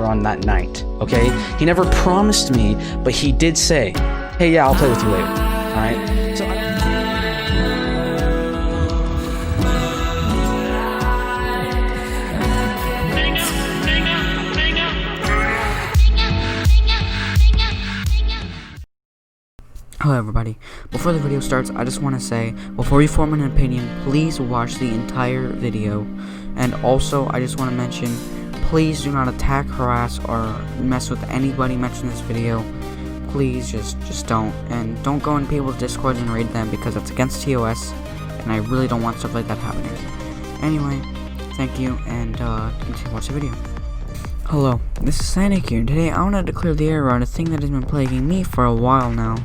later on that night, okay? He never promised me, but he did say, hey, yeah, I'll play with you later, alright? So Hello everybody, before the video starts, I just want to say, before you form an opinion, please watch the entire video, and also, I just want to mention, please do not attack, harass, or mess with anybody mentioned in this video. Please, just don't, and don't go in people's discords and raid them, because that's against TOS, and I really don't want stuff like that happening. Anyway, thank you, and continue to watch the video. Hello, this is Sonic here, and today I wanted to clear the air around a thing that has been plaguing me for a while now.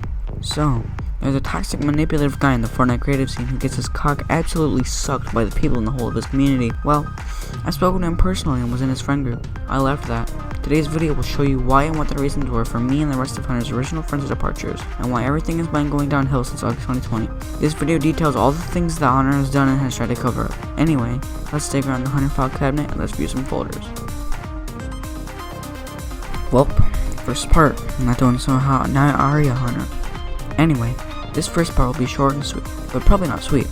So, there's a toxic, manipulative guy in the Fortnite creative scene who gets his cock absolutely sucked by the people in the whole of his community. Well, I spoke to him personally and was in his friend group. I left that. Today's video will show you why and what the reasons were for me and the rest of Hunter's original friends' departures, and why everything has been going downhill since August 2020. This video details all the things that Hunter has done and has tried to cover up. Anyway, let's dig around the HunterFella cabinet and let's view some folders. Well, first part, I'm not doing so hot, now are you, Hunter? Anyway, this first part will be short and sweet, but probably not sweet.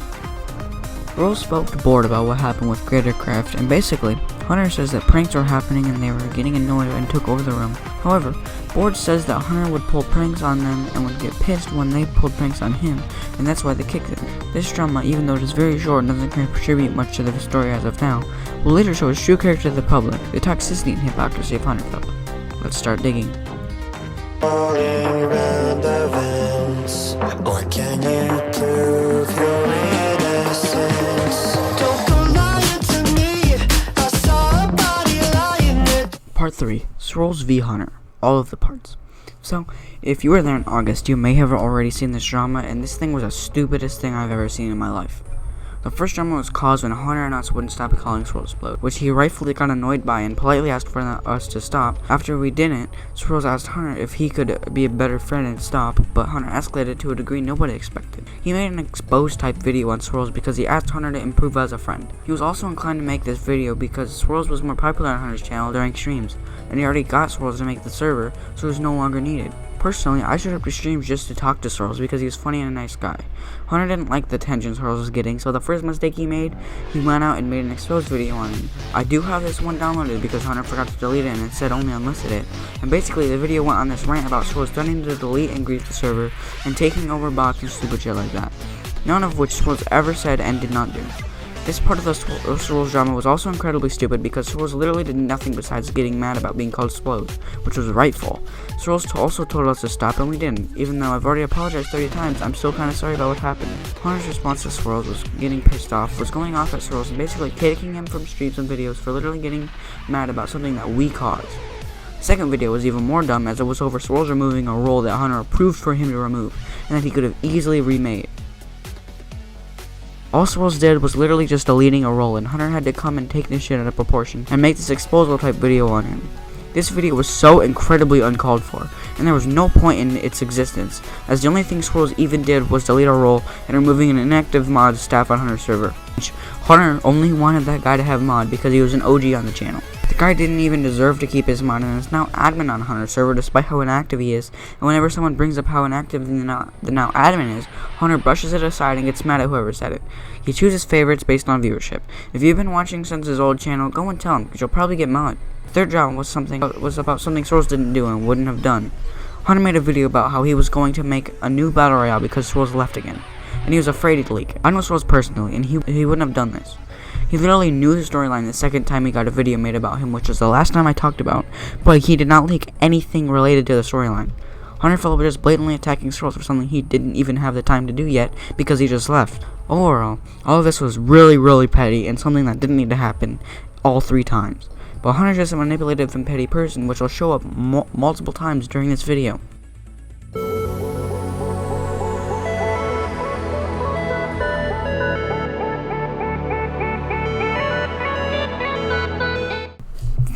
Swirls spoke to Board about what happened with Creatorcraft, and basically, Hunter says that pranks were happening and they were getting annoyed and took over the room. However, Board says that Hunter would pull pranks on them and would get pissed when they pulled pranks on him, and that's why they kicked him. This drama, even though it is very short and doesn't contribute much to the story as of now, will later show his true character to the public, the toxicity and hypocrisy of HunterFella. Let's start digging. Or can you prove your innocence? Don't go lying to me. I saw a body lying there. Part 3. Swirls v Hunter. All of the parts. So, if you were there in August, you may have already seen this drama, and this thing was the stupidest thing I've ever seen in my life. The first drama was caused when Hunter and us wouldn't stop calling Swirls Explode, which he rightfully got annoyed by and politely asked for us to stop. After we didn't, Swirls asked Hunter if he could be a better friend and stop, but Hunter escalated to a degree nobody expected. He made an expose type video on Swirls because he asked Hunter to improve as a friend. He was also inclined to make this video because Swirls was more popular on Hunter's channel during streams, and he already got Swirls to make the server, so it was no longer needed. Personally, I showed up to streams just to talk to Swirls because he was funny and a nice guy. Hunter didn't like the attention Swirls was getting, so the first mistake he made, he went out and made an exposed video on him. I do have this one downloaded because Hunter forgot to delete it and instead only unlisted it. And basically, the video went on this rant about Swirls threatening to delete and grief the server and taking over bots and stupid shit like that. None of which Swirls ever said and did not do. This part of the Swirls drama was also incredibly stupid because Swirls literally did nothing besides getting mad about being called Explode, which was rightful. Swirls also told us to stop and we didn't. Even though I've already apologized 30 times, I'm still kinda sorry about what happened. Hunter's response to Swirls was getting pissed off, was going off at Swirls and basically kicking him from streams and videos for literally getting mad about something that we caused. The second video was even more dumb as it was over Swirls removing a role that Hunter approved for him to remove, and that he could have easily remade. All Swirls did was literally just deleting a role, and Hunter had to come and take this shit out of proportion and make this exposal type video on him. This video was so incredibly uncalled for, and there was no point in its existence, as the only thing Swirls even did was delete a role and removing an inactive mod staff on Hunter's server. Which Hunter only wanted that guy to have mod because he was an OG on the channel. The guy didn't even deserve to keep his mod and is now admin on Hunter's server despite how inactive he is, and whenever someone brings up how inactive the now admin is, Hunter brushes it aside and gets mad at whoever said it. He chooses favorites based on viewership. If you've been watching since his old channel, go and tell him, because you'll probably get mod. The third drama was about something Swirls didn't do and wouldn't have done. Hunter made a video about how he was going to make a new battle royale because Swirls left again, and he was afraid to leak it. I know Swirls personally, and he wouldn't have done this. He literally knew the storyline the second time he got a video made about him, which was the last time I talked about, but he did not leak anything related to the storyline. HunterFella was just blatantly attacking Swirls for something he didn't even have the time to do yet because he just left. Overall, all of this was really petty and something that didn't need to happen all 3 times. But Hunter's just a manipulative and petty person, which will show up multiple times during this video.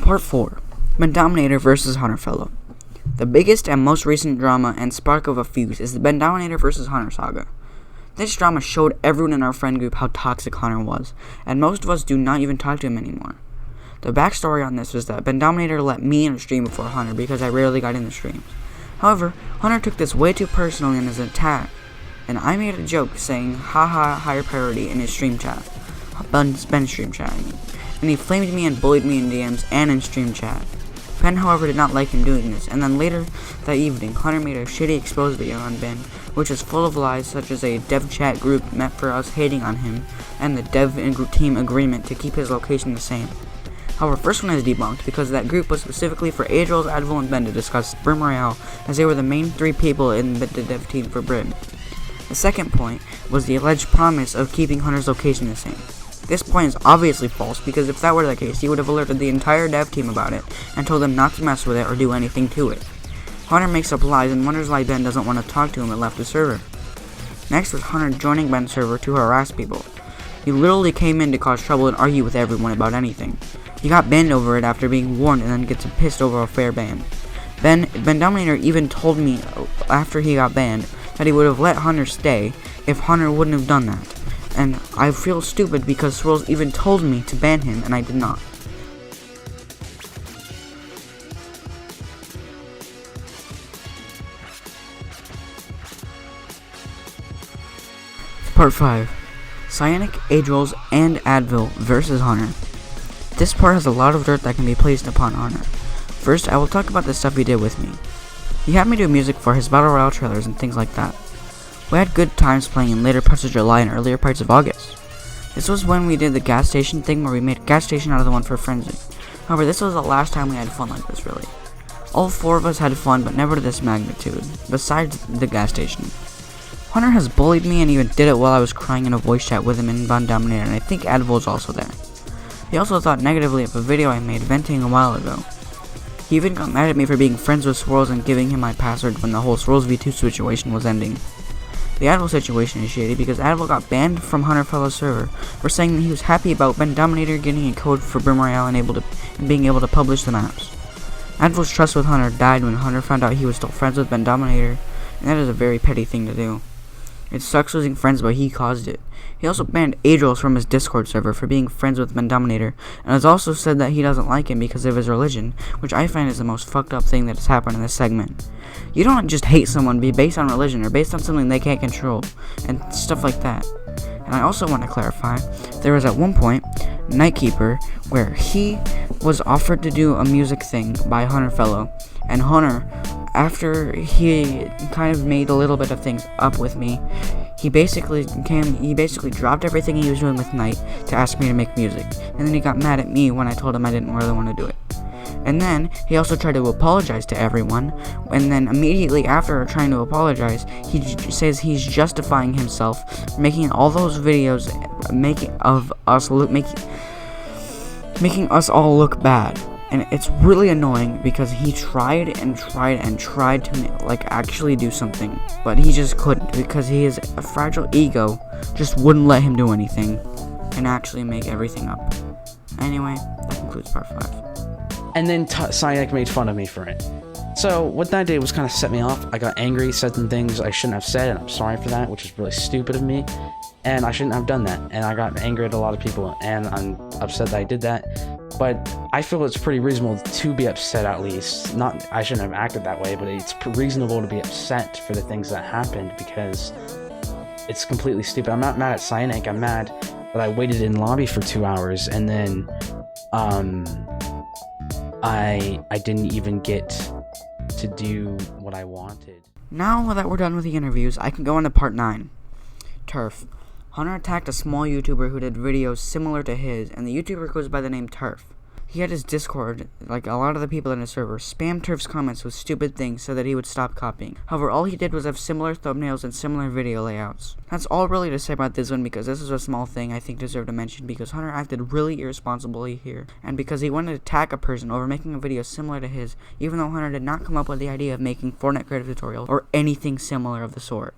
Part 4. BenDominator vs HunterFella. The biggest and most recent drama and spark of a fuse is the BenDominator vs Hunter saga. This drama showed everyone in our friend group how toxic Hunter was, and most of us do not even talk to him anymore. The backstory on this was that BenDominator let me in a stream before Hunter because I rarely got in the streams. However, Hunter took this way too personally in his attack, and I made a joke saying haha higher priority in his stream chat. Ben's stream chat, I mean. And he flamed me and bullied me in DMs and in stream chat. Ben, however, did not like him doing this, and then later that evening, Hunter made a shitty expose video on Ben, which was full of lies such as a dev chat group meant for us hating on him, and the dev team agreement to keep his location the same. However, first one is debunked because that group was specifically for Adrils, Advil, and Ben to discuss Brim Royale, as they were the main 3 people in the dev team for Brim. The second point was the alleged promise of keeping Hunter's location the same. This point is obviously false, because if that were the case, he would have alerted the entire dev team about it, and told them not to mess with it or do anything to it. Hunter makes up lies and wonders why Ben doesn't want to talk to him and left the server. Next was Hunter joining Ben's server to harass people. He literally came in to cause trouble and argue with everyone about anything. He got banned over it after being warned and then gets pissed over a fair ban. BenDominator even told me after he got banned that he would have let Hunter stay if Hunter wouldn't have done that. And I feel stupid because Swirls even told me to ban him and I did not. Part 5. Cyanic, Adrils, and Advil versus Hunter. This part has a lot of dirt that can be placed upon Hunter. First, I will talk about the stuff he did with me. He had me do music for his Battle Royale trailers and things like that. We had good times playing in later parts of July and earlier parts of August. This was when we did the gas station thing where we made a gas station out of the one for Frenzy. However, this was the last time we had fun like this, really. All 4 of us had fun, but never to this magnitude, besides the gas station. Hunter has bullied me and even did it while I was crying in a voice chat with him in BenDominator, and I think Advil was also there. He also thought negatively of a video I made venting a while ago. He even got mad at me for being friends with Swirls and giving him my password when the whole Swirls v2 situation was ending. The Advil situation is shady because Advil got banned from HunterFella's server for saying that he was happy about BenDominator getting a code for Brim Royale and being able to publish the maps. Advil's trust with Hunter died when Hunter found out he was still friends with BenDominator, and that is a very petty thing to do. It sucks losing friends, but he caused it. He also banned Adrils from his Discord server for being friends with BenDominator, and has also said that he doesn't like him because of his religion, which I find is the most fucked up thing that has happened in this segment. You don't just hate someone based on religion or based on something they can't control, and stuff like that. And I also want to clarify, there was at one point, Nightkeeper, where he was offered to do a music thing by HunterFella, and Hunter, after he kind of made a little bit of things up with me, he basically dropped everything he was doing with Night to ask me to make music, and then he got mad at me when I told him I didn't really want to do it. And then he also tried to apologize to everyone, and then immediately after trying to apologize, he says he's justifying himself for making all those videos, making us all look bad. And it's really annoying because he tried to actually do something, but he just couldn't because his fragile ego just wouldn't let him do anything and actually make everything up. Anyway, that concludes part 5. And then Cyanic made fun of me for it. So what that did was kind of set me off. I got angry, said some things I shouldn't have said, and I'm sorry for that, which is really stupid of me. And I shouldn't have done that. And I got angry at a lot of people, and I'm upset that I did that. But I feel it's pretty reasonable to be upset, at least. Not, I shouldn't have acted that way, but it's reasonable to be upset for the things that happened because it's completely stupid. I'm not mad at Cyanic. I'm mad that I waited in lobby for 2 hours and then I didn't even get to do what I wanted. Now that we're done with the interviews, I can go on to part 9. Turf. Hunter attacked a small YouTuber who did videos similar to his, and the YouTuber goes by the name Turf. He had his Discord, like a lot of the people in his server, spam Turf's comments with stupid things so that he would stop copying. However, all he did was have similar thumbnails and similar video layouts. That's all really to say about this one because this is a small thing I think deserved to mention because Hunter acted really irresponsibly here, and because he wanted to attack a person over making a video similar to his, even though Hunter did not come up with the idea of making Fortnite creative tutorial or anything similar of the sort.